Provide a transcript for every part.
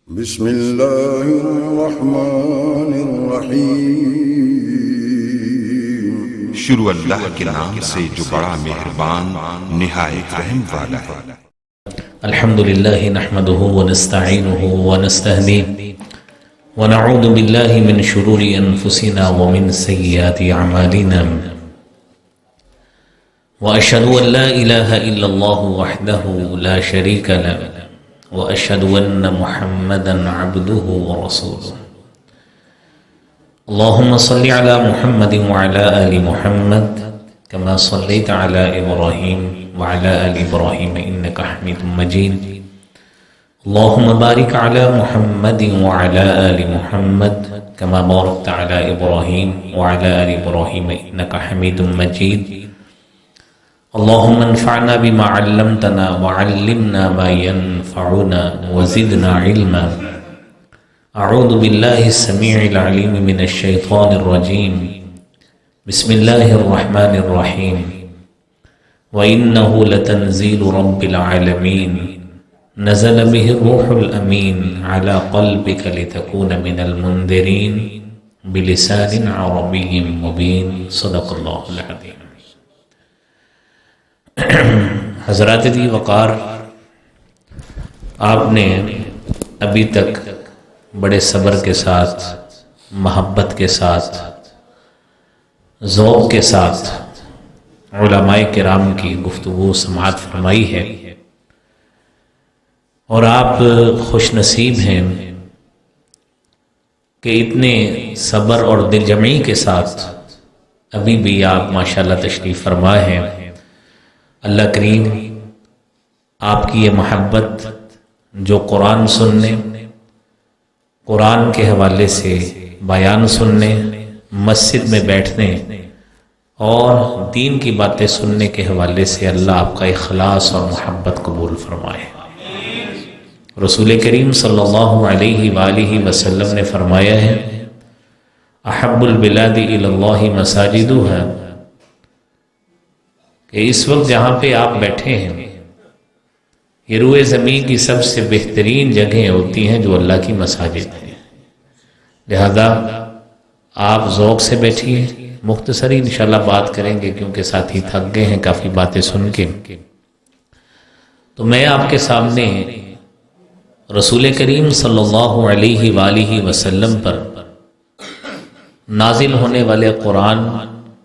بسم اللہ الرحمن الرحیم۔ شروع اللہ کے نام سے جو بڑا مہربان نہایت رحم والا ہے۔ الحمدللہ نحمده ونستعینه ونستهدیه ونعوذ باللہ من شرور انفسنا ومن سیئات اعمالنا واشهد ان لا الہ الا اللہ وحدہ لا شریک له واشهد ان محمدا عبده ورسوله اللهم صل على محمد وعلى آل محمد كما صليت على إبراهيم وعلى آل إبراهيم إنك حميد مجيد اللهم بارك على محمد وعلى آل محمد كما باركت على إبراهيم وعلى آل إبراهيم إنك حميد مجيد اللهم انفعنا بما علمتنا وعلمنا ما ينفعنا وزدنا علما اعوذ باللہ السمیع العلیم من الشیطان الرجیم بسم اللہ الرحمن الرحیم وَإِنَّهُ لَتَنزِيلُ رَبِّ الْعَالَمِينَ نزل به الروح الأمين على قلبك لتكون من المنذرين بلسان عربي مبين صدق اللہ العظیم۔ حضرات دی وقار، آپ نے ابھی تک بڑے صبر کے ساتھ، محبت کے ساتھ، ذوق کے ساتھ علماء کرام کی گفتگو سماعت فرمائی ہے، اور آپ خوش نصیب ہیں کہ اتنے صبر اور دل جمعی کے ساتھ ابھی بھی آپ ماشاءاللہ تشریف فرما ہیں۔ اللہ کریم آپ کی یہ محبت جو قرآن سننے، قرآن کے حوالے سے بیان سننے، مسجد میں بیٹھنے اور دین کی باتیں سننے کے حوالے سے اللہ آپ کا اخلاص اور محبت قبول فرمائے۔ رسول کریم صلی اللہ علیہ وآلہ وسلم نے فرمایا ہے، احب البلاد الی اللہ مساجدها، کہ اس وقت جہاں پہ آپ بیٹھے ہیں یہ روئے زمین کی سب سے بہترین جگہیں ہوتی ہیں جو اللہ کی مساجد ہیں، لہذا آپ ذوق سے بیٹھیے۔ مختصری انشاءاللہ بات کریں گے کیونکہ ساتھی تھک گئے ہیں کافی باتیں سن کے۔ تو میں آپ کے سامنے رسول کریم صلی اللہ علیہ وآلہ وسلم پر نازل ہونے والے قرآن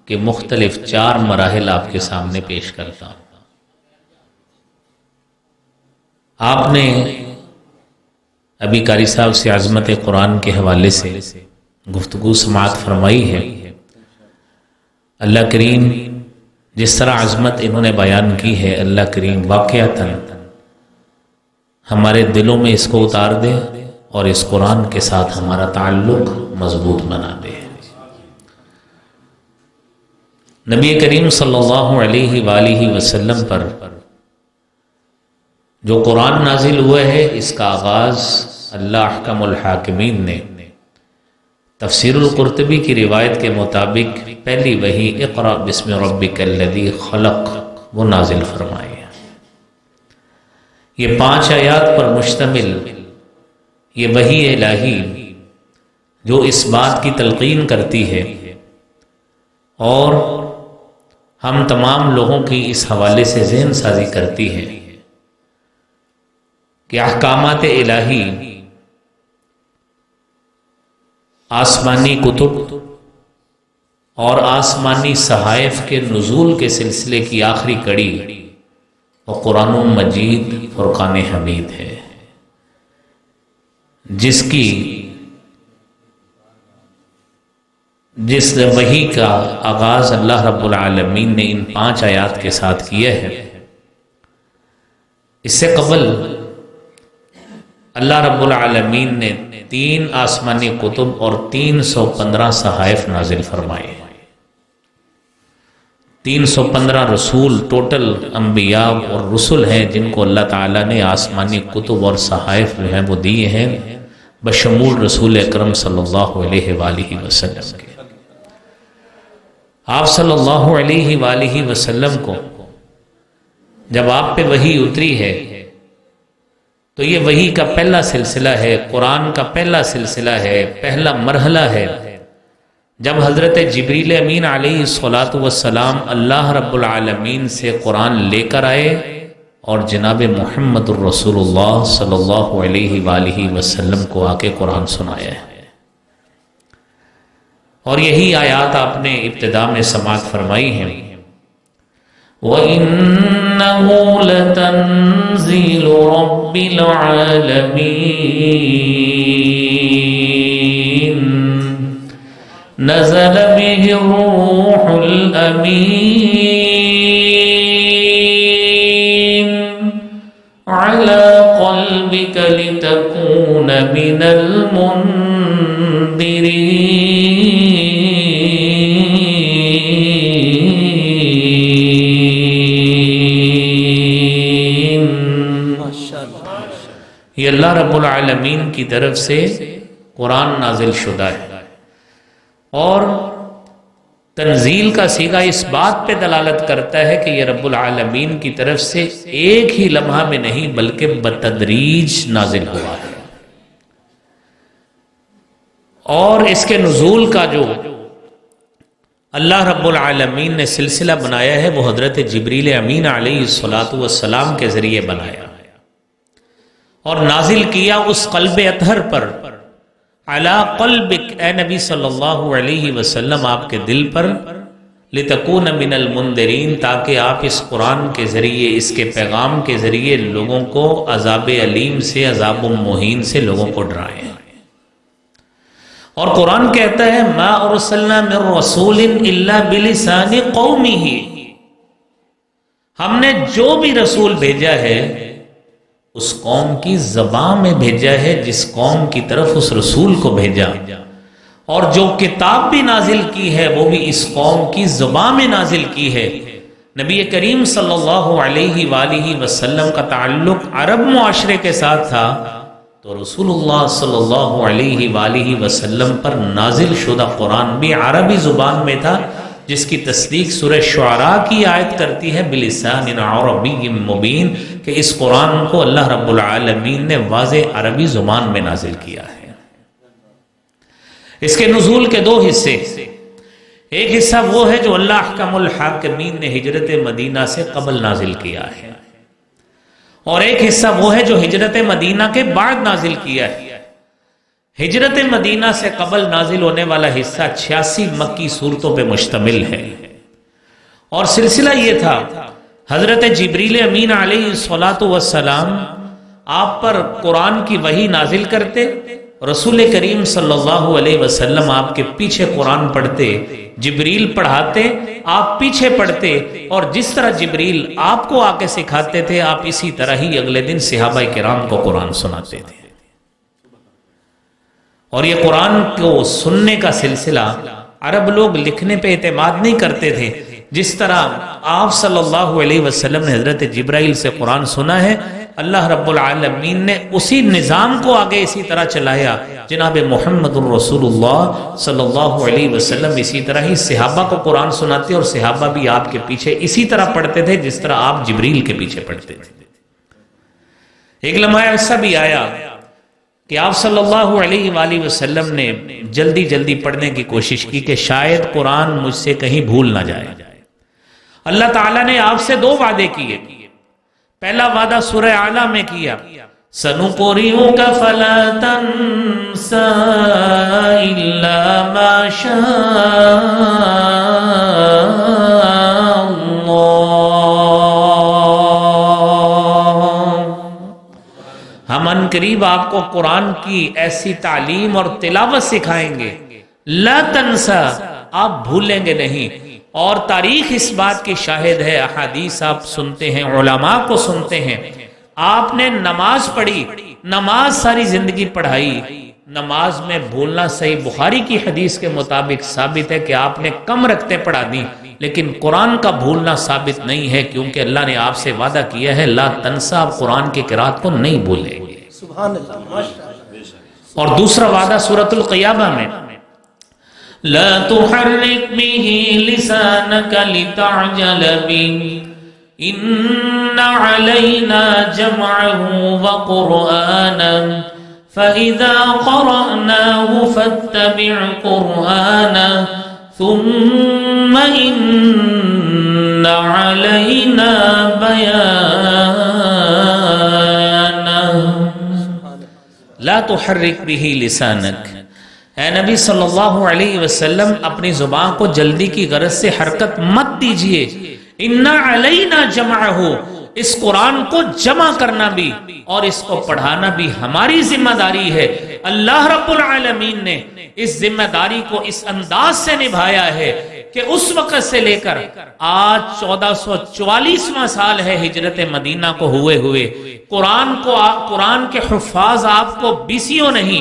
کے مختلف 4 مراحل آپ کے سامنے پیش کرتا ہوں۔ آپ نے ابھی قاری صاحب سے عظمت قرآن کے حوالے سے گفتگو سماعت فرمائی ہے۔ اللہ کریم جس طرح عظمت انہوں نے بیان کی ہے، اللہ کریم واقعتاً ہمارے دلوں میں اس کو اتار دے اور اس قرآن کے ساتھ ہمارا تعلق مضبوط بنا دے۔ نبی کریم صلی اللہ علیہ وآلہ وسلم پر جو قرآن نازل ہوا ہے، اس کا آغاز اللہ احکم الحاکمین نے تفسیر القرطبی کی روایت کے مطابق پہلی وحی اقرأ بسم ربک الذی خلق وہ نازل فرمائے۔ یہ 5 آیات پر مشتمل یہ وحی الہی جو اس بات کی تلقین کرتی ہے اور ہم تمام لوگوں کی اس حوالے سے ذہن سازی کرتی ہے کہ احکامات الہی آسمانی کتب اور آسمانی صحائف کے نزول کے سلسلے کی آخری کڑی وہ قرآن مجید فرقان حمید ہے، جس وحی کا آغاز اللہ رب العالمین نے ان 5 آیات کے ساتھ کیا ہے۔ اس سے قبل اللہ رب العالمین نے 3 آسمانی کتب اور 315 صحائف نازل فرمائے۔ 315 رسول ٹوٹل انبیاء اور رسل ہیں جن کو اللہ تعالیٰ نے آسمانی کتب اور صحائف جو ہیں وہ دیے ہیں، بشمول رسول اکرم صلی اللہ علیہ وآلہ وسلم کے۔ آپ صلی اللہ علیہ وآلہ وسلم کو جب آپ پہ وحی اتری ہے تو یہ وحی کا پہلا سلسلہ ہے، قرآن کا پہلا سلسلہ ہے، پہلا مرحلہ ہے۔ جب حضرت جبریل امین علیہ الصلوۃ والسلام اللہ رب العالمین سے قرآن لے کر آئے اور جناب محمد الرسول اللہ صلی اللہ علیہ وآلہ وسلم کو آ کے قرآن سنایا ہے، اور یہی آیات آپ نے ابتدا میں سماعت فرمائی ہیں۔ وَإِنَّهُ لَتَنزِيلُ رَبِّ الْعَالَمِينَ نزل به الروح الأمين على قلبك لتكون من المنذرين۔ یہ اللہ رب العالمین کی طرف سے قرآن نازل شدہ ہے، اور تنزیل کا صیغہ اس بات پہ دلالت کرتا ہے کہ یہ رب العالمین کی طرف سے ایک ہی لمحہ میں نہیں بلکہ بتدریج نازل ہوا ہے۔ اور اس کے نزول کا جو اللہ رب العالمین نے سلسلہ بنایا ہے وہ حضرت جبریل امین علیہ الصلوۃ والسلام کے ذریعے بنایا اور نازل کیا اس قلب اطہر پر، علی قلبک، اے نبی صلی اللہ علیہ وسلم آپ کے دل پر، لتکون من المنذرین، تاکہ آپ اس قرآن کے ذریعے، اس کے پیغام کے ذریعے لوگوں کو عذاب علیم سے، عذاب مہین سے لوگوں کو ڈرائیں۔ اور قرآن کہتا ہے ما ارسلنا من رسول الا بلسان قومہ، ہم نے جو بھی رسول بھیجا ہے اس قوم کی زبان میں بھیجا ہے جس قوم کی طرف اس رسول کو بھیجا، اور جو کتاب بھی نازل کی ہے وہ بھی اس قوم کی زبان میں نازل کی ہے۔ نبی کریم صلی اللہ علیہ وآلہ وسلم کا تعلق عرب معاشرے کے ساتھ تھا، تو رسول اللہ صلی اللہ علیہ وآلہ وسلم پر نازل شدہ قرآن بھی عربی زبان میں تھا، جس کی تصدیق سورہ شعراء کی آیت کرتی ہے بلسان عربی مبین، کہ اس قرآن کو اللہ رب العالمین نے واضح عربی زبان میں نازل کیا ہے۔ اس کے نزول کے دو حصے، ایک حصہ وہ ہے جو اللہ احکم الحاکمین نے ہجرت مدینہ سے قبل نازل کیا ہے، اور ایک حصہ وہ ہے جو ہجرت مدینہ کے بعد نازل کیا ہے۔ ہجرت مدینہ سے قبل نازل ہونے والا حصہ 86 مکی صورتوں پہ مشتمل ہے، اور سلسلہ یہ تھا حضرت جبریل امین علیہ الصلوۃ والسلام آپ پر قرآن کی وحی نازل کرتے، رسول کریم صلی اللہ علیہ وسلم آپ کے پیچھے قرآن پڑھتے، جبریل پڑھاتے، آپ پیچھے پڑھتے، اور جس طرح جبریل آپ کو آ کے سکھاتے تھے آپ اسی طرح ہی اگلے دن صحابہ کرام کو قرآن سناتے تھے۔ اور یہ قرآن کو سننے کا سلسلہ، عرب لوگ لکھنے پہ اعتماد نہیں کرتے تھے، جس طرح آپ صلی اللہ علیہ وسلم نے حضرت جبرائیل سے قرآن سنا ہے، اللہ رب العالمین نے اسی نظام کو آگے اسی طرح چلایا۔ جناب محمد الرسول اللہ صلی اللہ علیہ وسلم اسی طرح ہی صحابہ کو قرآن سناتے، اور صحابہ بھی آپ کے پیچھے اسی طرح پڑھتے تھے جس طرح آپ جبریل کے پیچھے پڑھتے تھے۔ ایک لمحہ ایسا بھی آیا کہ آپ صلی اللہ علیہ وآلہ وسلم نے جلدی جلدی پڑھنے کی کوشش کی کہ شاید قرآن مجھ سے کہیں بھول نہ جائے۔ اللہ تعالیٰ نے آپ سے دو وعدے کیے، پہلا وعدہ سورہ اعلیٰ میں کیا، سَنُقْرِئُكَ فَلَا تَنْسَى إِلَّا مَا شَاءَ اللَّهُ، ہم ان قریب آپ کو قرآن کی ایسی تعلیم اور تلاوت سکھائیں گے، لا تنسا، آپ بھولیں گے نہیں۔ اور تاریخ اس بات کی شاہد ہے، احادیث آپ سنتے ہیں، علماء کو سنتے ہیں، آپ نے نماز پڑھی، نماز ساری زندگی پڑھائی، نماز میں بھولنا صحیح بخاری کی حدیث کے مطابق ثابت ہے کہ آپ نے کم رکعتیں پڑھا دی، لیکن قرآن کا بھولنا ثابت نہیں ہے، کیونکہ اللہ نے آپ سے وعدہ کیا ہے لا تنسا، آپ قرآن کی قرات کو نہیں بھولیں گے۔ سبحان اللہ۔ اور دوسرا وعدہ سورۃ القیامہ میں، لا تحرک به لسانك لتعجل به إن علينا جمعه وقرآنا فإذا قرأناه فاتبع قرآنه ثم إن علينا بيانه لا تحرك به لسانك۔ اے نبی صلی اللہ علیہ وسلم اپنی زبان کو جلدی کی غرض سے حرکت مت دیجئے۔ اِنَّا عَلَيْنَا جَمْعَهُ، اس قرآن کو جمع کرنا بھی اور اس کو پڑھانا بھی ہماری ذمہ داری ہے۔ اللہ رب العالمین نے اس ذمہ داری کو اس انداز سے نبھایا ہے کہ اس وقت سے لے کر آج 1444واں سال ہے ہجرت مدینہ کو ہوئے قرآن کے حفاظ آپ کو بیسیوں نہیں،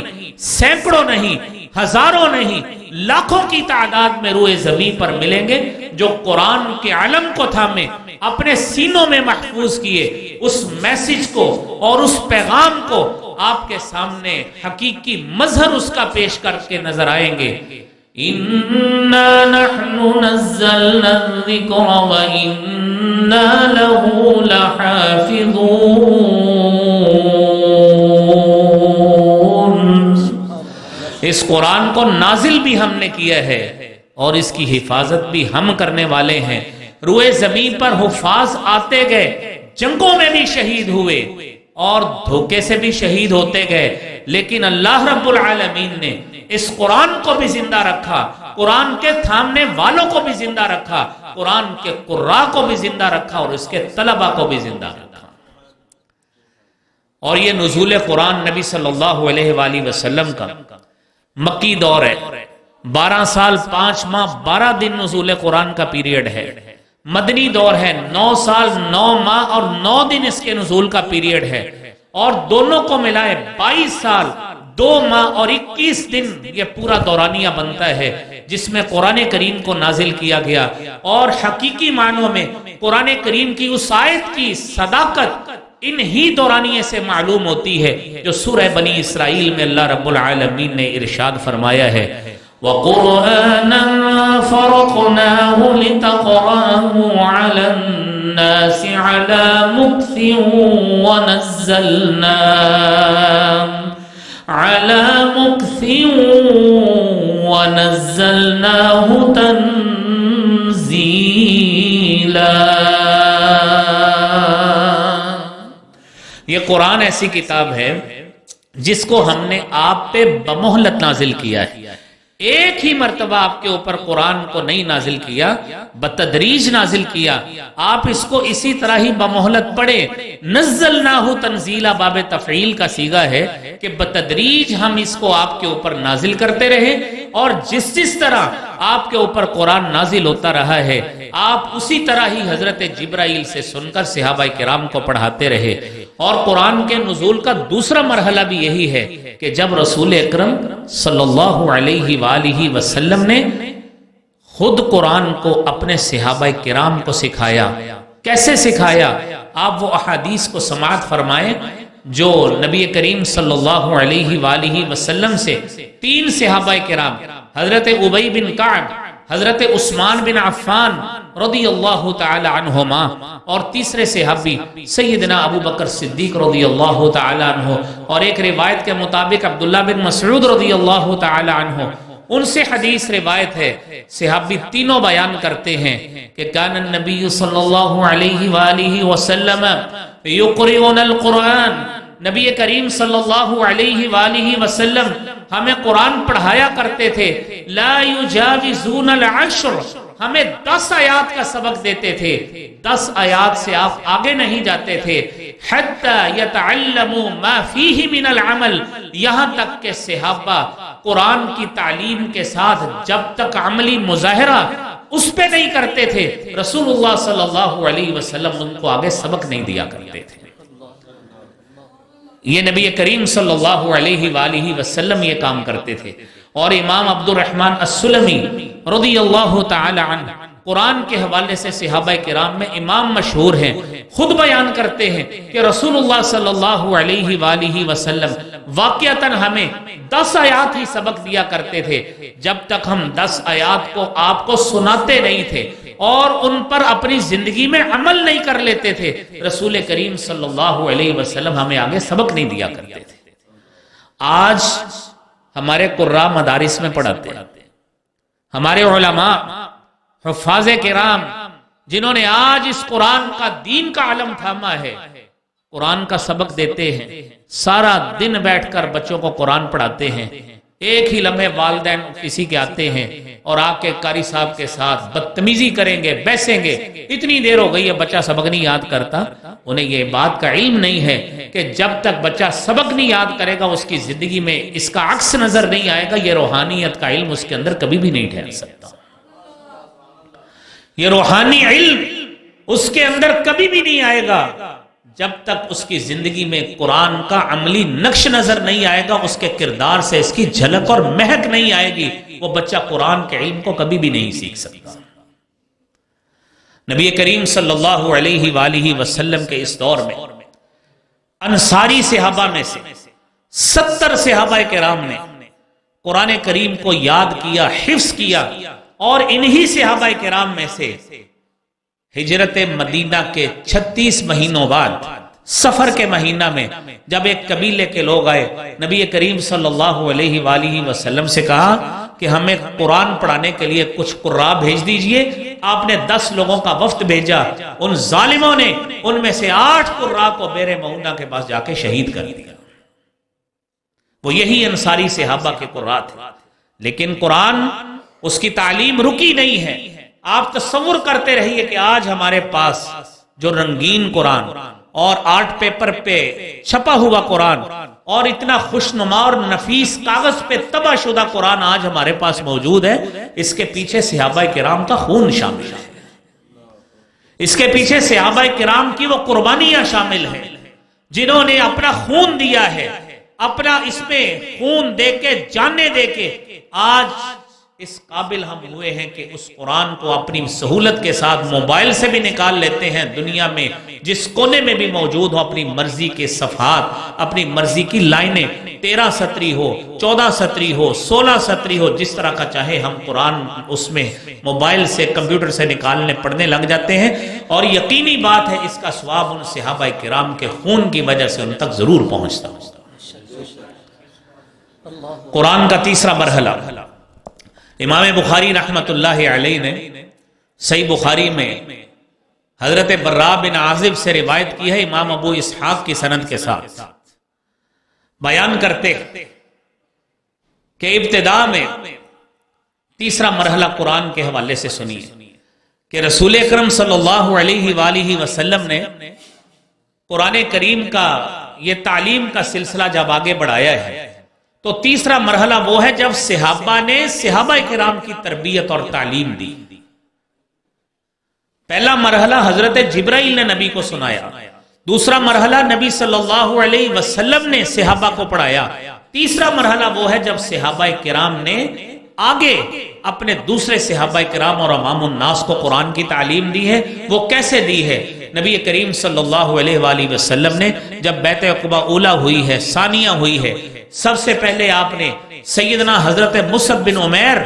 سینکڑوں نہیں، ہزاروں نہیں، لاکھوں کی تعداد میں روئے زمین پر ملیں گے جو قرآن کے علم کو تھامے، اپنے سینوں میں محفوظ کیے، اس میسج کو اور اس پیغام کو آپ کے سامنے حقیقی مظہر اس کا پیش کر کے نظر آئیں گے۔ اِنَّا نَحْنُ نَزَّلْنَا الذِّكْرَ وَإِنَّا لَهُ لَحَافِظُونَ۔ اس قرآن کو نازل بھی ہم نے کیا ہے اور اس کی حفاظت بھی ہم کرنے والے ہیں۔ روئے زمین پر حفاظ آتے گئے، جنگوں میں بھی شہید ہوئے اور دھوکے سے بھی شہید ہوتے گئے، لیکن اللہ رب العالمین نے اس قرآن کو بھی زندہ رکھا، قرآن کے تھامنے والوں کو بھی زندہ رکھا، قرآن کے قراء کو بھی زندہ رکھا اور اس کے طلبہ کو بھی زندہ رکھا۔ اور یہ نزول قرآن نبی صلی اللہ علیہ وآلہ وسلم کا مکی دور ہے، 12 سال 5 ماہ 12 دن نزول قرآن کا پیریڈ ہے۔ مدنی دور ہے، 9 سال 9 ماہ اور 9 دن اس کے نزول کا پیریڈ ہے، اور دونوں کو ملائے 22 سال 2 ماہ اور 21 دن یہ پورا دورانیہ بنتا ہے جس میں قرآن کریم کو نازل کیا گیا۔ اور حقیقی معنوں میں قرآن کریم کی اس آیت کی صداقت انہی دورانیے سے معلوم ہوتی ہے جو سورہ بنی اسرائیل میں اللہ رب العالمین نے ارشاد فرمایا ہے، وَقُرْآنًا فَرَقْنَاهُ لِتَقْرَأَهُ عَلَى النَّاسِ عَلَى مُكْثٍ وَنَزَّلْنَاهُ تَنزِيلًا۔ یہ قرآن ایسی کتاب ہے جس کو ہم نے آپ پہ بمہلت نازل کیا ہے۔ ایک ہی مرتبہ آپ کے اوپر قرآن کو نہیں نازل کیا، بتدریج نازل کیا۔ آپ اس کو اسی طرح ہی بمہلت پڑھے۔ نزلناہ تنزیلا باب تفعیل کا صیغہ ہے کہ بتدریج ہم اس کو آپ کے اوپر نازل کرتے رہے، اور جس طرح آپ کے اوپر قرآن نازل ہوتا رہا ہے آپ اسی طرح ہی حضرت جبرائیل سے سن کر صحابہ کرام کو پڑھاتے رہے۔ اور قرآن کے نزول کا دوسرا مرحلہ بھی یہی ہے کہ جب رسول اکرم صلی اللہ علیہ وآلہ وسلم نے خود قرآن کو اپنے صحابہ کرام کو سکھایا۔ کیسے سکھایا؟ آپ وہ احادیث کو سماعت فرمائیں جو نبی کریم صلی اللہ علیہ وآلہ وسلم سے 3 صحابہ کرام، حضرت ابی بن کعب، حضرت عثمان بن عفان رضی اللہ تعالی عنہما، اور تیسرے صحابی سیدنا ابو بکر صدیق رضی اللہ تعالی عنہ، اور ایک روایت کے مطابق عبداللہ بن مسعود رضی اللہ تعالی عنہ، ان سے حدیث روایت ہے۔ صحابی تینوں بیان کرتے ہیں کہ کان النبی صلی اللہ علیہ وآلہ وسلم یقرئنا القرآن، نبی کریم صلی اللہ علیہ وآلہ وسلم ہمیں قرآن پڑھایا کرتے تھے، لا یجاوزون العشر، ہمیں 10 آیات کا سبق دیتے تھے، 10 آیات سے آپ آگے نہیں جاتے تھے، حتی یتعلموا ما فیہ من العمل، یہاں تک کہ صحابہ قرآن کی تعلیم کے ساتھ جب تک عملی مظاہرہ اس پہ نہیں کرتے تھے رسول اللہ صلی اللہ علیہ وسلم ان کو آگے سبق نہیں دیا کرتے تھے۔ یہ نبی کریم صلی اللہ علیہ وآلہ وسلم یہ کام کرتے تھے۔ اور امام عبد الرحمن السلمی رضی اللہ تعالی عنہ قرآن کے حوالے سے صحابہ کرام میں امام مشہور ہیں، خود بیان کرتے ہیں کہ رسول اللہ صلی اللہ علیہ وآلہ وسلم واقعتاً ہمیں 10 آیات ہی سبق دیا کرتے تھے، جب تک ہم 10 آیات کو آپ کو سناتے نہیں تھے اور ان پر اپنی زندگی میں عمل نہیں کر لیتے تھے، رسول کریم صلی اللہ علیہ وسلم ہمیں آگے سبق نہیں دیا کرتے تھے۔ آج ہمارے قراء مدارس میں پڑھاتے ہیں، ہمارے علماء حفاظ کرام جنہوں نے آج اس قرآن کا دین کا علم تھاما ہے، قرآن کا سبق دیتے ہیں، سارا دن بیٹھ کر بچوں کو قرآن پڑھاتے ہیں، ایک ہی لمحے والدین کسی کے آتے ہیں اور آ کے قاری صاحب کے ساتھ بدتمیزی کریں گے، بیسیں گے، اتنی دیر ہو گئی ہے بچہ سبق نہیں یاد کرتا۔ انہیں یہ بات کا علم نہیں ہے کہ جب تک بچہ سبق نہیں یاد کرے گا اس کی زندگی میں اس کا عکس نظر نہیں آئے گا، یہ روحانیت کا علم اس کے اندر کبھی بھی نہیں ٹھہر سکتا۔ یہ روحانی علم اس کے اندر کبھی بھی نہیں آئے گا جب تک اس کی زندگی میں قرآن کا عملی نقش نظر نہیں آئے گا، اس کے کردار سے اس کی جھلک اور مہک نہیں آئے گی، وہ بچہ قرآن کے علم کو کبھی بھی نہیں سیکھ سکتا۔ نبی کریم صلی اللہ علیہ وآلہ وسلم کے اس دور میں انصاری صحابہ میں سے 70 صحابہ کرام نے قرآن کریم کو یاد کیا، حفظ کیا، اور انہی صحابہ کرام میں سے ہجرت مدینہ کے 36 مہینوں بعد سفر کے مہینہ میں جب ایک قبیلے کے لوگ آئے، نبی کریم صلی اللہ علیہ وآلہ وسلم سے کہا کہ ہمیں قرآن پڑھانے کے لیے کچھ قراء بھیج دیجئے۔ آپ نے 10 لوگوں کا وفد بھیجا، ان ظالموں نے ان میں سے 8 قراء کو بیر معونہ کے پاس جا کے شہید کر دیا۔ وہ یہی انصاری صحابہ کے قراء تھے، لیکن قرآن اس کی تعلیم رکی نہیں ہے۔ آپ تصور کرتے رہیے کہ آج ہمارے پاس جو رنگین قرآن اور آرٹ پیپر پہ چھپا ہوا قرآن اور اتنا خوشنما اور نفیس کاغذ پہ طبع شدہ قرآن آج ہمارے پاس موجود ہے، اس کے پیچھے صحابہ کرام کا خون شامل ہے، اس کے پیچھے صحابہ کرام کی وہ قربانیاں شامل ہیں جنہوں نے اپنا خون دیا ہے، اپنا اس میں خون دے کے، جانیں دے کے آج اس قابل ہم ہوئے ہیں کہ اس قرآن کو اپنی سہولت کے ساتھ موبائل سے بھی نکال لیتے ہیں، دنیا میں جس کونے میں بھی موجود ہو اپنی مرضی کے صفحات، اپنی مرضی کی لائنیں، 13 سطری ہو، 14 سطری ہو، 16 سطری ہو، جس طرح کا چاہے ہم قرآن اس میں موبائل سے، کمپیوٹر سے نکالنے پڑھنے لگ جاتے ہیں، اور یقینی بات ہے اس کا ثواب ان صحابہ کرام کے خون کی وجہ سے ان تک ضرور پہنچتا۔ قرآن کا تیسرا مرحلہ امام بخاری رحمت اللہ علیہ نے صحیح بخاری میں حضرت براء بن عازب سے روایت کی ہے، امام ابو اسحاق کی سند کے ساتھ بیان کرتے کہ ابتداء میں تیسرا مرحلہ قرآن کے حوالے سے سنیے کہ رسول اکرم صلی اللہ علیہ وآلہ وسلم نے قرآن کریم کا یہ تعلیم کا سلسلہ جب آگے بڑھایا ہے تو تیسرا مرحلہ وہ ہے جب صحابہ نے صحابہ کرام کی تربیت اور تعلیم دی۔ پہلا مرحلہ حضرت جبرائیل نے نبی کو سنایا، دوسرا مرحلہ نبی صلی اللہ علیہ وسلم نے صحابہ کو پڑھایا، تیسرا مرحلہ وہ ہے جب صحابہ کرام نے آگے اپنے دوسرے صحابہ کرام اور عوام الناس کو قرآن کی تعلیم دی ہے۔ وہ کیسے دی ہے؟ نبی کریم صلی اللہ علیہ وآلہ وسلم نے جب بیعت عقبہ اولیٰ ہوئی ہے، ثانیہ ہوئی ہے، سب سے پہلے آپ نے سیدنا حضرت مصعب بن عمیر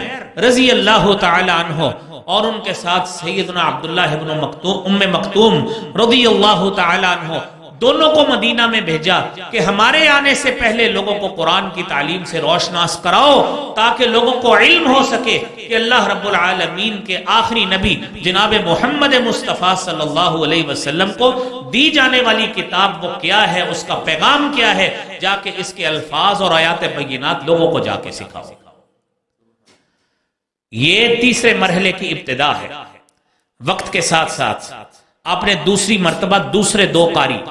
رضی اللہ تعالی عنہ اور ان کے ساتھ سیدنا عبداللہ ابن ام مکتوم رضی اللہ تعالی عنہ دونوں کو مدینہ میں بھیجا کہ ہمارے آنے سے پہلے لوگوں کو قرآن کی تعلیم سے روشناس کراؤ تاکہ لوگوں کو علم ہو سکے کہ اللہ رب العالمین کے آخری نبی جناب محمد مصطفیٰ صلی اللہ علیہ وسلم کو دی جانے والی کتاب وہ کیا ہے، اس کا پیغام کیا ہے، جا کے اس کے الفاظ اور آیات بینات لوگوں کو جا کے سکھاؤ۔ یہ تیسرے مرحلے کی ابتدا ہے۔ وقت کے ساتھ ساتھ آپ نے دوسری مرتبہ دوسرے دو قاری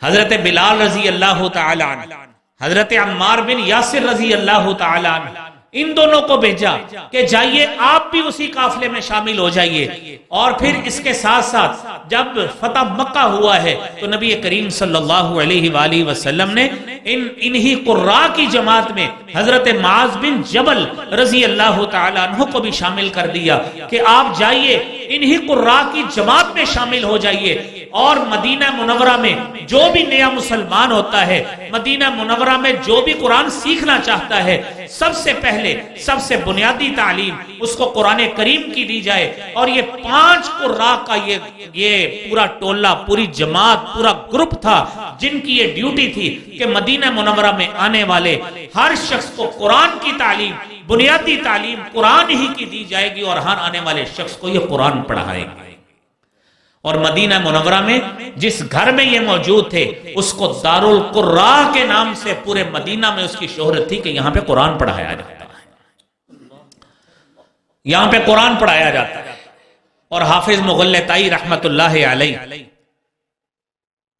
حضرت بلال رضی اللہ تعالی عنہ، حضرت عمار بن یاسر رضی اللہ تعالی عنہ، ان دونوں کو بھیجا کہ جائیے آپ بھی اسی قافلے میں شامل ہو جائیے۔ اور پھر اس کے ساتھ ساتھ جب فتح مکہ ہوا ہے تو نبی کریم صلی اللہ علیہ وآلہ وسلم نے انہی قراء کی جماعت میں حضرت معاذ بن جبل رضی اللہ تعالی عنہ کو بھی شامل کر دیا کہ آپ جائیے انہی قراء کی جماعت میں شامل ہو جائیے، اور مدینہ منورہ میں جو بھی نیا مسلمان ہوتا ہے، مدینہ منورہ میں جو بھی قرآن سیکھنا چاہتا ہے، سب سے پہلے سب سے بنیادی تعلیم اس کو قرآن کریم کی دی جائے۔ اور یہ 5 قراء کا یہ پورا ٹولہ، پوری جماعت، پورا گروپ تھا جن کی یہ ڈیوٹی تھی کہ مدینہ منورہ میں آنے والے ہر شخص کو قرآن کی تعلیم، بنیادی تعلیم قرآن ہی کی دی جائے گی، اور ہر آنے والے شخص کو یہ قرآن پڑھائیں گے۔ اور مدینہ منورہ میں جس گھر میں یہ موجود تھے اس کو دارالقراء کے نام سے پورے مدینہ میں اس کی شہرت تھی کہ یہاں پہ قرآن پڑھایا جاتا ہے، یہاں پہ قرآن پڑھایا جاتا ہے۔ اور حافظ مغلطائی رحمت اللہ علیہ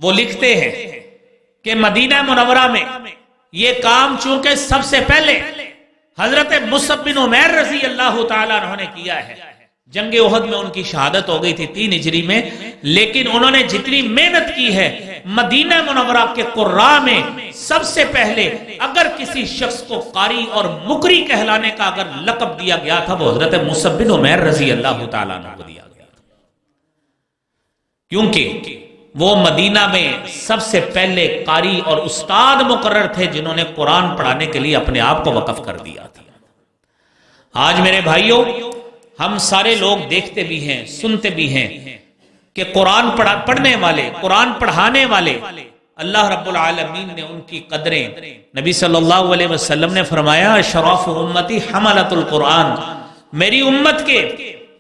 وہ لکھتے ہیں کہ مدینہ منورہ میں یہ کام چونکہ سب سے پہلے حضرت مصعب بن عمیر رضی اللہ تعالیٰ عنہ نے کیا ہے، جنگ احد میں ان کی شہادت ہو گئی تھی 3 ہجری میں، لیکن انہوں نے جتنی محنت کی ہے مدینہ منورہ کے قراء میں سب سے پہلے اگر کسی شخص کو قاری اور مقری کہلانے کا اگر لقب دیا گیا تھا وہ حضرت مصعب بن عمیر رضی اللہ تعالیٰ عنہ کو دیا گیا تھا، کیونکہ وہ مدینہ میں سب سے پہلے قاری اور استاد مقرر تھے جنہوں نے قرآن پڑھانے کے لیے اپنے آپ کو وقف کر دیا تھا۔ آج میرے بھائیوں، ہم سارے لوگ دیکھتے بھی ہیں، سنتے بھی ہیں کہ قرآن پڑھنے والے، قرآن پڑھانے والے، اللہ رب العالمین نے ان کی قدریں، نبی صلی اللہ علیہ وسلم نے فرمایا اشراف امتی حملۃ القرآن، میری امت کے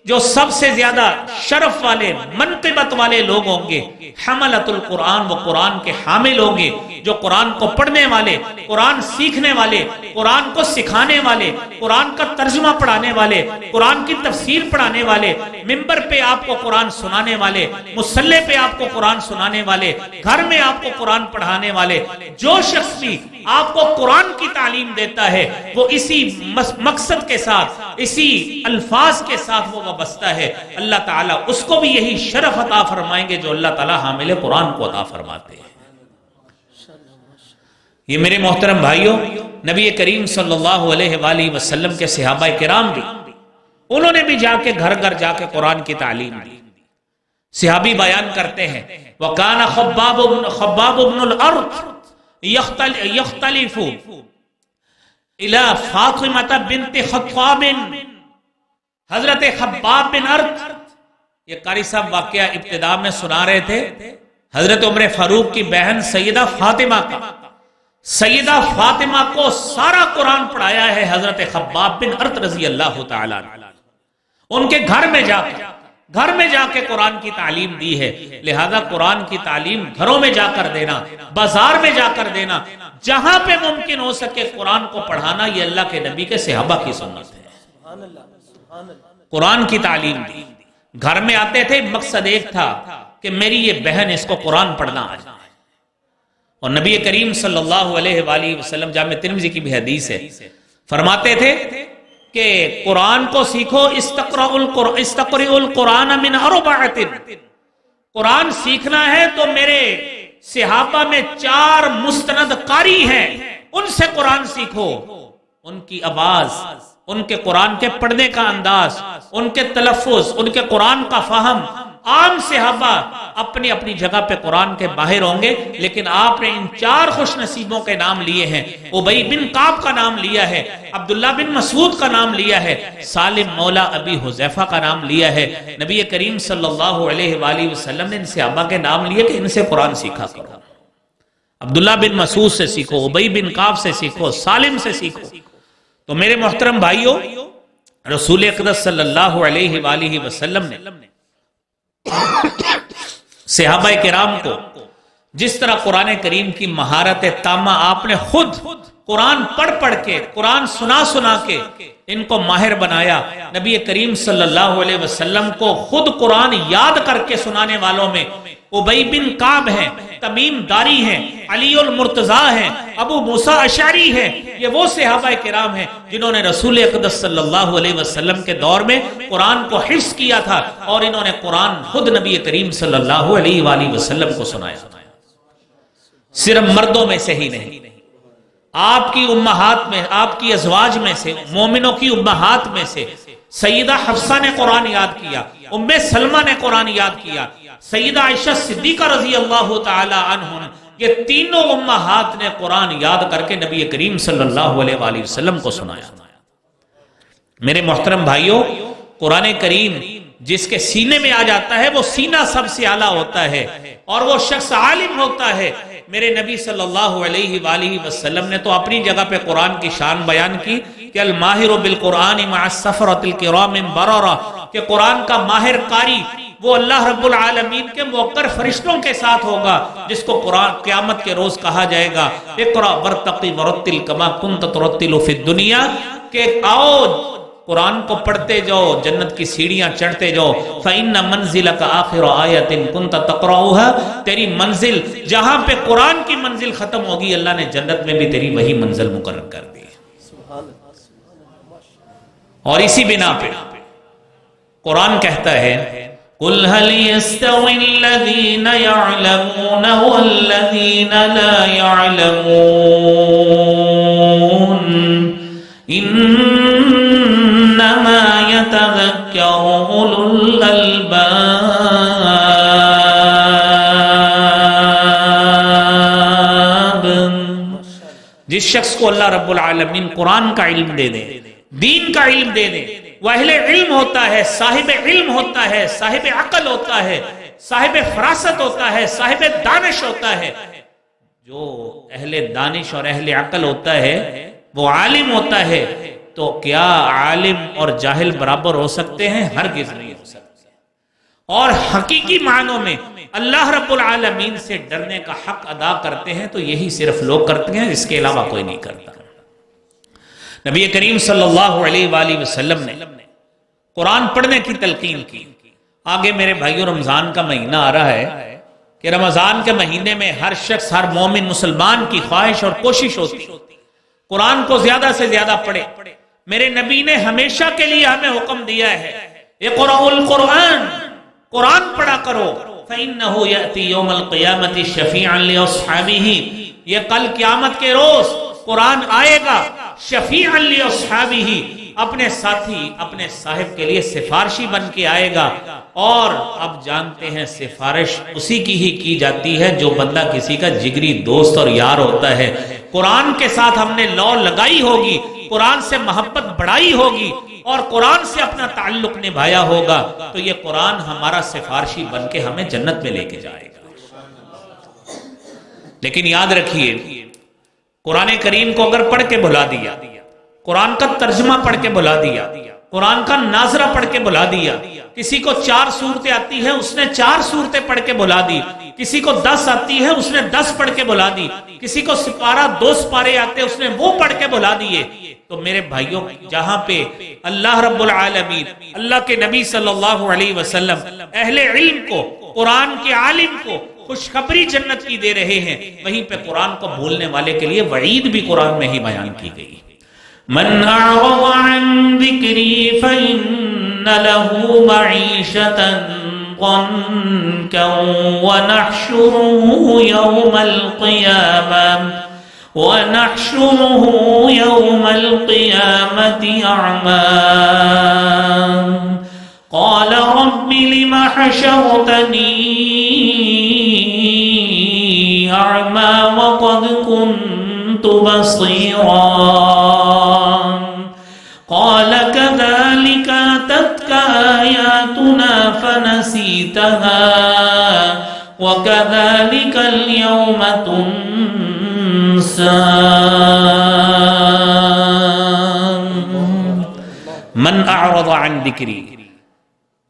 جو سب سے زیادہ شرف والے، منقبت والے لوگ ہوں گے حملۃ القرآن، وہ قرآن کے حامل ہوں گے، جو قرآن کو پڑھنے والے، قرآن سیکھنے والے، قرآن کو سکھانے والے، قرآن کا ترجمہ پڑھانے والے، قرآن کی تفسیر پڑھانے والے، ممبر پہ آپ کو قرآن سنانے والے، مصلی پہ آپ کو قرآن سنانے والے، گھر میں آپ کو قرآن پڑھانے والے، جو شخص بھی آپ کو قرآن کی تعلیم دیتا ہے وہ اسی مقصد کے ساتھ، اسی الفاظ کے ساتھ وہ وابستہ ہے، اللہ تعالیٰ اس کو بھی یہی شرف عطا فرمائیں گے جو اللہ تعالیٰ حامل قرآن کو عطا فرماتے ہیں۔ یہ میرے محترم بھائیوں، نبی کریم صلی اللہ علیہ وآلہ وسلم کے صحابہ کرام بھی، انہوں نے بھی جا کے گھر گھر جا کے قرآن کی تعلیم دی۔ صحابی بیان کرتے ہیں وَقَانَ خَبَّابُ بْنُ الْأَرْضِ يختلف الى فاطمہ بنت خطاب، حضرت خباب بن ارد، یہ قاری صاحب واقعہ ابتدا میں سنا رہے تھے حضرت عمر فاروق کی بہن سیدہ فاطمہ کا، سیدہ فاطمہ کو سارا قرآن پڑھایا ہے حضرت خباب بن ارد رضی اللہ تعالیٰ عنہ، ان کے گھر میں جا کے قرآن کی تعلیم دی ہے۔ لہذا قرآن کی تعلیم گھروں میں جا کر دینا، بازار میں جا کر دینا، جہاں پہ ممکن ہو سکے قرآن کو پڑھانا، یہ اللہ کے نبی کے صحابہ کی سنت ہے۔ قرآن کی تعلیم دی، گھر میں آتے تھے، مقصد ایک تھا کہ میری یہ بہن اس کو قرآن پڑھنا آ جائے۔ اور نبی کریم صلی اللہ علیہ وآلہ وسلم، جامع ترمذی کی بھی حدیث ہے، فرماتے تھے کہ قرآن کو سیکھو، استقرئوا القرآن من اربعۃ، قرآن سیکھنا ہے تو میرے صحابہ میں 4 مستند قاری ہیں، ان سے قرآن سیکھو، ان کی آواز، ان کے قرآن کے پڑھنے کا انداز، ان کے تلفظ، ان کے قرآن کا فہم۔ عام صحابہ اپنی اپنی جگہ پہ قرآن کے باہر ہوں گے، لیکن آپ نے ان 4 خوش نصیبوں کے نام لیے ہیں۔ ابی بن کعب کا نام لیا ہے، عبداللہ بن مسعود کا نام لیا ہے، سالم مولا ابی حذیفہ کا نام لیا ہے۔ نبی کریم صلی اللہ علیہ وآلہ وسلم نے ان صحابہ کے نام لیے کہ ان سے قرآن سیکھا کرو، عبداللہ بن مسعود سے سیکھو، ابی بن کعب سے سیکھو، سالم سے سیکھو۔ تو میرے محترم بھائیوں، رسول اقدس صلی اللہ علیہ وآلہ وسلم نے صحابہ کرام کو جس طرح قرآن کریم کی مہارت تامہ آپ نے خود قرآن پڑھ کے، قرآن سنا کے ان کو ماہر بنایا، نبی کریم صلی اللہ علیہ وسلم کو خود قرآن یاد کر کے سنانے والوں میں ابی بن کعب ہیں، تمیم داری ہیں، علی المرتضیٰ ہیں، ابو موسیٰ اشعری ہیں۔ یہ وہ صحابہ کرام ہیں جنہوں نے رسول اقدس صلی اللہ علیہ وسلم کے دور میں قرآن کو حفظ کیا تھا، اور انہوں نے قرآن خود نبی کریم صلی اللہ علیہ وآلہ وسلم کو سنایا، صرف مردوں میں سے ہی نہیں، آپ کی امہات میں، آپ کی ازواج میں سے، مومنوں کی امہات میں سے سیدہ حفصہ نے قرآن یاد کیا، ام سلمہ نے قرآن یاد کیا، سیدہ عائشہ صدیقہ رضی اللہ تعالی عنہ، یہ تینوں امہات نے قرآن یاد کر کے نبی کریم صلی اللہ علیہ وآلہ وسلم کو سنایا۔ میرے محترم بھائیوں، قرآن کریم جس کے سینے میں آ جاتا ہے وہ سینہ سب سے اعلیٰ ہوتا ہے اور وہ شخص عالم ہوتا ہے۔ میرے نبی صلی اللہ علیہ وآلہ وسلم نے تو اپنی جگہ پہ قرآن کی شان بیان کی کہ الماہر بالقرآن مع السفرۃ الکرام بررہ، کہ قرآن کا ماہر قاری وہ اللہ رب العالمین کے موقر فرشتوں کے ساتھ ہوگا، جس کو قرآن قیامت کے روز کہا جائے گا اقرأ ورتقی ورتل کما کنت ترتل فی الدنیا، کہ آؤ قرآن کو پڑھتے جاؤ، جنت کی سیڑھیاں چڑھتے جاؤ، فَإِنَّ مَنزِلَكَ آخِرَ آیَةٍ كُنْتَ تَقْرَؤُهَا، تیری منزل جہاں پہ قرآن کی منزل ختم ہوگی اللہ نے جنت میں بھی تیری وہی منزل مقرر کر دی۔ اور اسی بنا پہ قرآن کہتا ہے قُلْ هَلْ يَسْتَوِي الَّذِينَ يَعْلَمُونَ وَالَّذِينَ لَا يَعْلَمُونَ انما يتذكر اولو الالباب، جس شخص کو اللہ رب العالمین قرآن کا علم دے دے، دین کا علم دے دے، وہ اہل علم ہوتا ہے، صاحب علم ہوتا ہے، صاحب عقل ہوتا ہے، صاحب فراست ہوتا ہے، صاحب دانش ہوتا ہے۔ جو اہل دانش اور اہل عقل ہوتا ہے وہ عالم ہوتا ہے، تو کیا عالم اور جاہل برابر ہو سکتے ہیں؟ ہرگز نہیں ہو سکتے۔ اور حقیقی معنوں میں اللہ رب العالمین سے ڈرنے کا حق ادا کرتے ہیں تو یہی صرف لوگ کرتے ہیں، اس کے علاوہ کوئی نہیں کرتا۔ نبی کریم صلی اللہ علیہ وآلہ وسلم نے قرآن پڑھنے کی تلقین کی۔ آگے میرے بھائیوں رمضان کا مہینہ آ رہا ہے کہ رمضان کے مہینے میں ہر شخص، ہر مومن مسلمان کی خواہش اور کوشش ہوتی قرآن کو زیادہ سے زیادہ پڑھے۔ میرے نبی نے ہمیشہ کے لیے ہمیں حکم دیا ہے اقرأوا القرآن، قرآن پڑھا کرو، فإنه يأتي يوم القيامة شفيعا لأصحابه، یہ کل قیامت کے روز قرآن آئے گا شفیعا لأصحابه، اپنے ساتھی، اپنے صاحب کے لیے سفارشی بن کے آئے گا۔ اور اب جانتے ہیں سفارش اسی کی ہی کی جاتی ہے جو بندہ کسی کا جگری دوست اور یار ہوتا ہے۔ قرآن کے ساتھ ہم نے لو لگائی ہوگی، قرآن سے محبت بڑھائی ہوگی اور قرآن سے اپنا تعلق نبھایا ہوگا تو یہ قرآن ہمارا سفارشی بن کے ہمیں جنت میں لے کے جائے گا۔ لیکن یاد رکھیے قرآن کریم کو اگر پڑھ کے بھلا دیا، قرآن کا ترجمہ پڑھ کے بھلا دیا، قرآن کا ناظرہ پڑھ کے بھلا دیا، کسی کو 4 صورتیں آتی ہیں اس نے 4 صورتیں پڑھ کے بھلا دی، کسی کو 10 آتی ہے اس نے 10 پڑھ کے بھلا دی، کسی کو سپارہ 2 سپارے آتے اس نے وہ پڑھ کے بھلا دیے۔ تو میرے بھائیوں جہاں پہ اللہ رب العالمین، اللہ کے نبی صلی اللہ علیہ وسلم اہل علم کو، قرآن کے عالم کو خوشخبری جنت کی دے رہے ہیں، وہیں پہ قرآن کو بھولنے والے کے لیے وعید بھی قرآن میں ہی بیان کی گئی۔ من اعرض عن ذکری فإن له معیشة ضنكا ونحشره يوم القيامة أعمى قال رب لم حشرتني أعمى وقد كنت بصيرا قال كذلك أتتك آياتنا فنسيتها وكذلك اليوم تنسى من اعرض عن ذکری،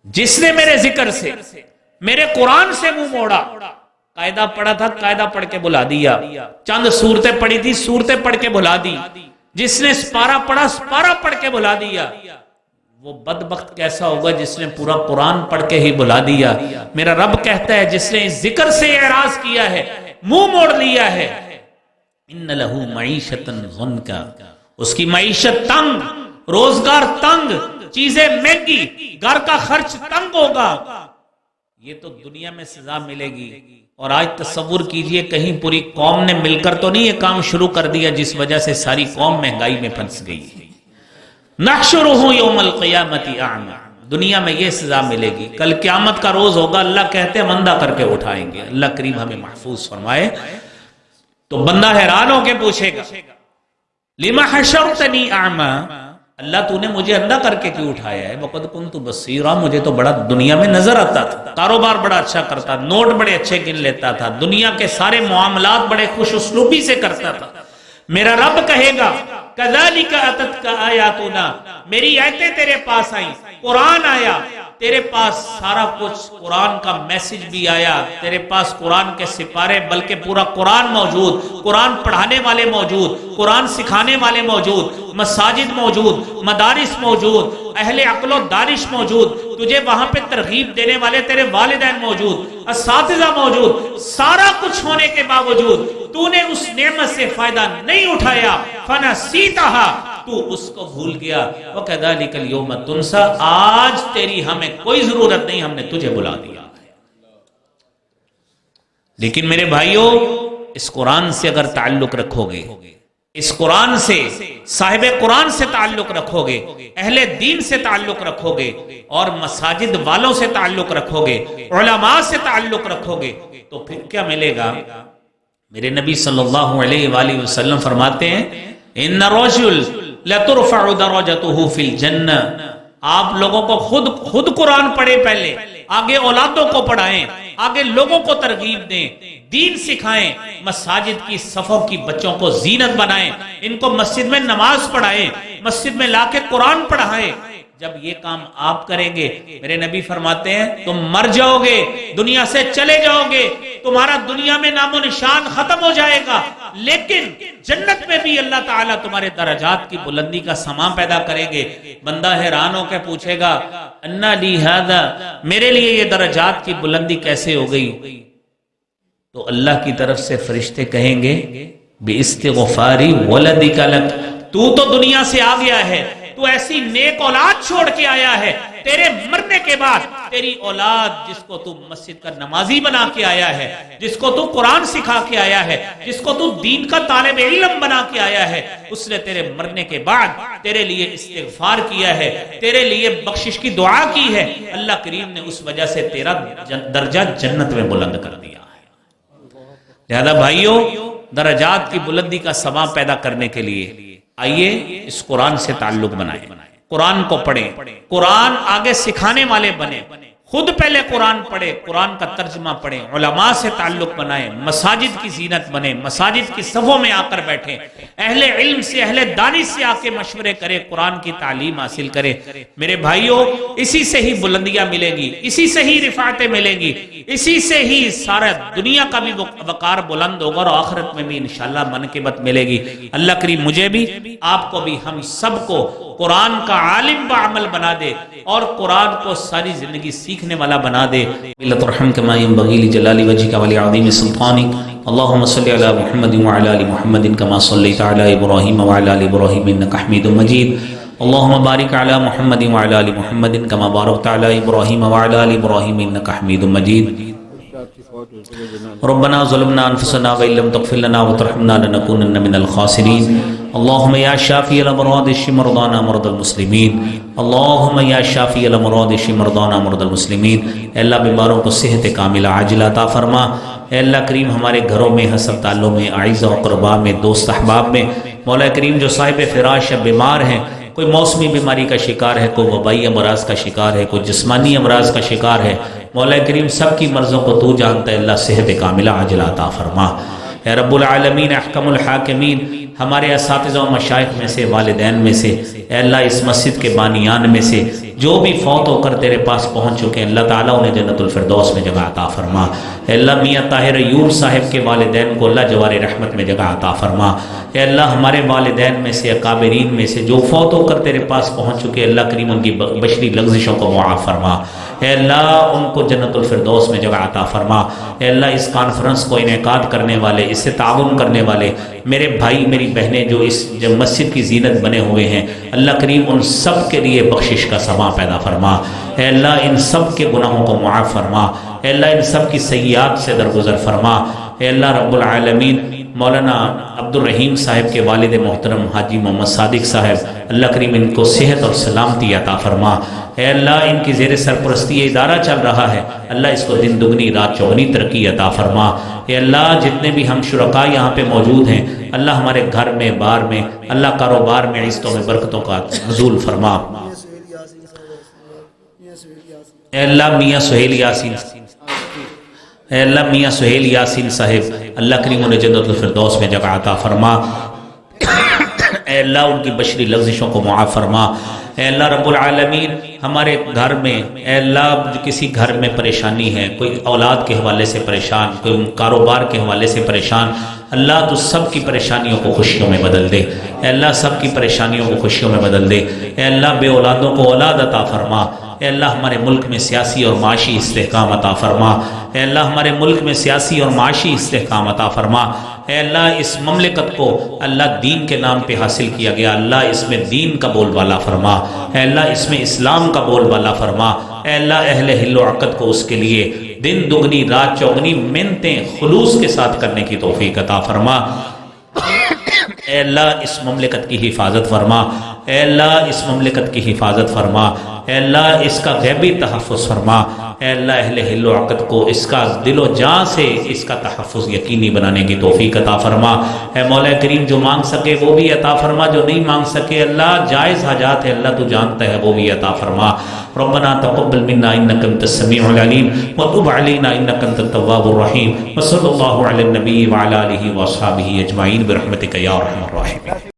جس نے میرے ذکر سے، میرے قرآن سے منہ موڑا، قاعدہ پڑھا تھا قاعدہ پڑھ کے بھلا دیا، چند صورتیں پڑھی تھی صورتیں پڑھ کے بھلا دی، جس نے سپارہ پڑھا سپارہ پڑھ کے بھلا دیا، وہ بدبخت کیسا ہوگا جس نے پورا قرآن پڑھ کے ہی بھلا دیا۔ میرا رب کہتا ہے جس نے اس ذکر سے اعراض کیا ہے، منہ موڑ لیا ہے، ان لہو معیشتا ضنکا، اس کی معیشت تنگ، روزگار تنگ، چیزیں مہنگی، گھر کا خرچ تنگ ہوگا۔ یہ تو دنیا میں سزا ملے گی، اور آج تصور کیجئے کہیں پوری قوم نے مل کر تو نہیں یہ کام شروع کر دیا جس وجہ سے ساری قوم مہنگائی میں پھنس گئی ہے۔ نحشرہ یوم القیامت اعمی، دنیا میں یہ سزا ملے گی، کل قیامت کا روز ہوگا اللہ کہتے ہیں اندھا کر کے اٹھائیں گے۔ اللہ کریم ہمیں محفوظ فرمائے۔ تو بندہ حیران ہو کے پوچھے گا لما حشرتنی اعمی، اللہ تو نے مجھے اندھا کر کے کیوں اٹھایا ہے؟ وقد کنت بصیرا، مجھے تو بڑا دنیا میں نظر آتا تھا، کاروبار بڑا اچھا کرتا، نوٹ بڑے اچھے گن لیتا تھا، دنیا کے سارے معاملات بڑے خوش اسلوبی سے کرتا تھا۔ میرا رب کہے گا کذالک اتتک آیاتنا، میری آیتیں تیرے پاس آئیں، قرآن آیا تیرے پاس، سارا کچھ قرآن کا میسج بھی آیا تیرے پاس، قرآن کے سپارے بلکہ پورا قرآن موجود، قرآن پڑھانے والے موجود، قرآن سکھانے والے موجود، مساجد موجود، مدارس موجود، اہل عقل و دانش موجود، تجھے وہاں پہ ترغیب دینے والے تیرے والدین موجود، اساتذہ موجود، سارا کچھ ہونے کے باوجود تو نے اس نعمت سے فائدہ نہیں اٹھایا، فنسیتھا، تو اس کو بھول گیا، وَكَذَلِكَ الْيَوْمَ تُنْسَى، آج تیری ہمیں کوئی ضرورت نہیں، ہم نے تجھے بلا دیا۔ لیکن میرے بھائیوں، اس قرآن سے اگر تعلق رکھو گے، اس قرآن سے، صاحب قرآن سے تعلق رکھو گے، اہل دین سے تعلق رکھو گے، اور مساجد والوں سے تعلق رکھو گے، علماء سے تعلق رکھو گے، تو پھر کیا ملے گا؟ میرے نبی صلی اللہ علیہ وآلہ وسلم فرماتے ہیں ان الرجل لترفع درجته فی الجنہ، آپ لوگوں کو خود قرآن پڑھیں، پہلے آگے اولادوں کو پڑھائیں، آگے لوگوں کو ترغیب دیں، دین سکھائیں، مساجد کی صفوں کی بچوں کو زینت بنائیں، ان کو مسجد میں نماز پڑھائیں، مسجد میں لا کے قرآن پڑھائیں۔ جب یہ کام آپ کریں گے، میرے نبی فرماتے ہیں تم مر جاؤ گے، دنیا سے چلے جاؤ گے، تمہارا دنیا میں نام و نشان ختم ہو جائے گا، لیکن جنت میں بھی اللہ تعالیٰ تمہارے درجات کی بلندی کا سامان پیدا کریں گے۔ بندہ حیران ہو کے پوچھے گا انا لی ھذا، میرے لیے یہ درجات کی بلندی کیسے ہو گئی؟ تو اللہ کی طرف سے فرشتے کہیں گے باستغفار ولدک لک، تو دنیا سے آ گیا ہے، تو ایسی نیک اولاد چھوڑ کے آیا ہے، تیرے مرنے کے بعد تیری اولاد جس کو تو مسجد کا نمازی بنا کے آیا ہے، جس کو تو قرآن سکھا کے آیا ہے، جس کو تو دین کا طالب علم بنا کے آیا ہے، اس نے تیرے مرنے کے بعد تیرے لیے استغفار کیا ہے، تیرے لیے بخشش کی دعا کی ہے، اللہ کریم نے اس وجہ سے تیرا درجہ جنت میں بلند کر دیا ہے۔ لہذا بھائیوں، درجات کی بلندی کا سبب پیدا کرنے کے لیے آئیے اس قرآن سے تعلق بنائیں، قرآن کو پڑھیں، قرآن آگے سکھانے والے بنیں، خود پہلے قرآن پڑھیں، قرآن کا ترجمہ پڑھیں، علماء سے تعلق بنائیں، مساجد کی زینت بنیں، مساجد کی صفوں میں آ کر بیٹھیں، اہل علم سے، اہل دانش سے آ کے مشورے کریں، قرآن کی تعلیم حاصل کریں۔ میرے بھائیوں، اسی سے ہی بلندیاں ملیں گی، اسی سے ہی رفعتیں ملیں گی، اسی سے ہی سارا دنیا کا بھی وقار بلند ہوگا اور آخرت میں بھی انشاءاللہ منقبت ملے گی۔ اللہ کریم مجھے بھی، آپ کو بھی، ہم سب کو قرآن کا عالم بعمل بنا دے اور قرآن کو ساری زندگی سیکھنے والا بنا دے۔ ملت الرحم کما ينبغي لجلال وجهك ولعظیم سلطانك، اللهم صل على محمد وعلى ال محمد كما صليت على ابراهيم وعلى ال ابراهيم انك حميد مجيد، اللهم بارك على محمد وعلى ال محمد كما باركت على ابراهيم وعلى ال ابراهيم انك حميد مجيد۔ ربنا ظلمنا انفسنا وان لم تغفر لنا وترحمنا لنكونن من الخاسرين، اللهم يا شافي الامراض اشف مرضانا مرضى المسلمين، اللهم يا شافي الامراض اشف مرضانا مرضى المسلمين۔ اے اللہ بیماروں کو صحت کاملہ عاجلہ عطا فرما۔ اے اللہ کریم ہمارے گھروں میں، ہسپتالوں میں، اعزاء و اقرباء میں، دوست احباب میں، مولا کریم جو صاحب فراش یا بیمار ہیں، کوئی موسمی بیماری کا شکار ہے، کوئی وبائی امراض کا شکار ہے، کوئی جسمانی امراض کا شکار ہے، مولا کریم سب کی مرضوں کو تو جانتا ہے، اللہ صحت کاملہ عاجلہ عطا فرما۔ اے رب العالمین، احکم الحاکمین، ہمارے اساتذہ و مشائخ میں سے، والدین میں سے، اے اللہ اس مسجد کے بانیان میں سے جو بھی فوت ہو کر تیرے پاس پہنچ چکے ہیں، اللہ تعالیٰ انہیں جنت الفردوس میں جگہ عطا فرما۔ اے اللہ میاں طاہر ایوب صاحب کے والدین کو اللہ جوار رحمت میں جگہ عطا فرما۔ اے اللہ ہمارے والدین میں سے، اکابرین میں سے جو فوت ہو کر تیرے پاس پہنچ چکے، اللہ کریم ان کی بشری لغزشوں کو معاف فرما۔ اے اللہ ان کو جنت الفردوس میں جگہ عطا فرما۔ اے اللہ اس کانفرنس کو انعقاد کرنے والے، اس سے تعاون کرنے والے میرے بھائی میری بہنیں جو اس مسجد کی زینت بنے ہوئے ہیں، اللہ کریم ان سب کے لیے بخشش کا سماں پیدا فرما۔ اے اللہ ان سب کے گناہوں کو معاف فرما۔ اے اللہ ان سب کی سیئات سے درگزر فرما۔ اے اللہ رب العالمین مولانا عبد الرحیم صاحب کے والد محترم حاجی محمد صادق صاحب، اللہ کریم ان کو صحت اور سلامتی عطا فرما۔ اے اللہ ان کی زیر سرپرستی یہ ادارہ چل رہا ہے، اللہ اس کو دن دگنی رات چوگنی ترقی عطا فرما۔ اے اللہ جتنے بھی ہم شرکاء یہاں پہ موجود ہیں، اللہ ہمارے گھر میں بار میں، اللہ کاروبار میں عزتوں میں برکتوں کا نزول فرما۔ اے اللہ میاں سہیل یاسین، اے اللہ میاں سہیل یاسین صاحب، اللہ کریم انہیں جنت الفردوس میں جگہ عطا فرما۔ اے اللہ ان کی بشری لغزشوں کو معاف فرما۔ اے اللہ رب العالمین ہمارے گھر میں، اے اللہ کسی گھر میں پریشانی ہے، کوئی اولاد کے حوالے سے پریشان، کوئی کاروبار کے حوالے سے پریشان، اللہ تو سب کی پریشانیوں کو خوشیوں میں بدل دے۔ اے اللہ سب کی پریشانیوں کو خوشیوں میں بدل دے۔ اے اللہ بے اولادوں کو اولاد عطا فرما۔ اے اللہ ہمارے ملک میں سیاسی اور معاشی استحکام عطا فرما۔ اے اللہ ہمارے ملک میں سیاسی اور معاشی استحکام عطا فرما۔ اے اللہ اس مملکت کو اللہ دین کے نام پہ حاصل کیا گیا، اللہ اس میں دین کا بول بالا فرما۔ اے اللہ اس میں اسلام کا بول بالا فرما۔ اے اللہ اہل حل و عقد کو اس کے لیے دن دگنی رات چوگنی منتیں خلوص کے ساتھ کرنے کی توفیق عطا فرما۔ اے اللہ اس مملکت کی حفاظت فرما۔ اے اللہ اس مملکت کی حفاظت فرما۔ اے اللہ اس کا غیبی تحفظ فرما۔ اے اللہ اہل حل و عقد کو اس کا دل و جان سے اس کا تحفظ یقینی بنانے کی توفیق عطا فرما۔ اے مولا کریم جو مانگ سکے وہ بھی عطا فرما، جو نہیں مانگ سکے اللہ جائز حاجات ہے اللہ تو جانتا ہے وہ بھی عطا فرما۔ ربنا تقبل منا انك انت السميع العليم وتب علينا انك انت التواب الرحيم وصلى الله على النبي وعلى اله واصحابه اجمعين برحمتك يا ارحم الراحمين۔